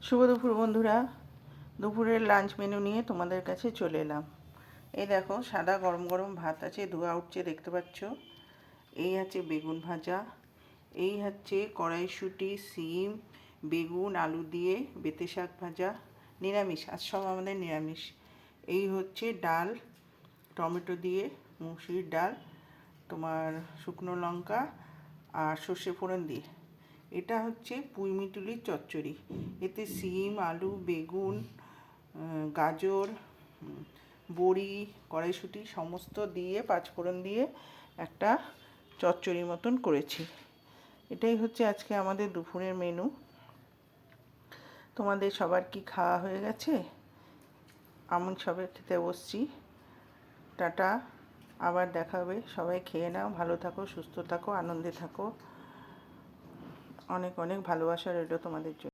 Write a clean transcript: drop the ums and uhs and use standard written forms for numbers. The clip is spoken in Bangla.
শুভ দুপুর বন্ধুরা, দুপুরের লাঞ্চ মেনু নিয়ে তোমাদের কাছে চলে এলাম। এই দেখো, সাদা গরম গরম ভাত আছে, ধোয়া উঠছে দেখতে পাচ্ছ। এই আছে বেগুন ভাজা, এই হচ্ছে কড়াইশুঁটি, সিম, বেগুন, আলু দিয়ে বেঁতে শাক ভাজা, নিরামিষ, আজ সব আমাদের নিরামিষ। এই হচ্ছে ডাল, টমেটো দিয়ে মুসুরির ডাল, তোমার শুকনো লঙ্কা আর সর্ষে ফোড়ন দিয়ে। এটা হচ্ছে পুঁইমিটুলির চচ্চড়ি। এতে সিম, আলু, বেগুন, গাজর, বড়ি, কড়াইশুঁটি সমস্ত দিয়ে পাঁচফোড়ন দিয়ে একটা চচ্চড়ির মতন করেছি। এটাই হচ্ছে আজকে আমাদের দুপুরের মেনু। তোমাদের সবার কি খাওয়া হয়ে গেছে? আমি সবাই খেতে বসছি। টাটা, আবার দেখা হবে। সবাই খেয়ে নাও, ভালো থাকো, সুস্থ থাকো, আনন্দে থাকো। অনেক অনেক ভালোবাসা রইল তোমাদের জন্য।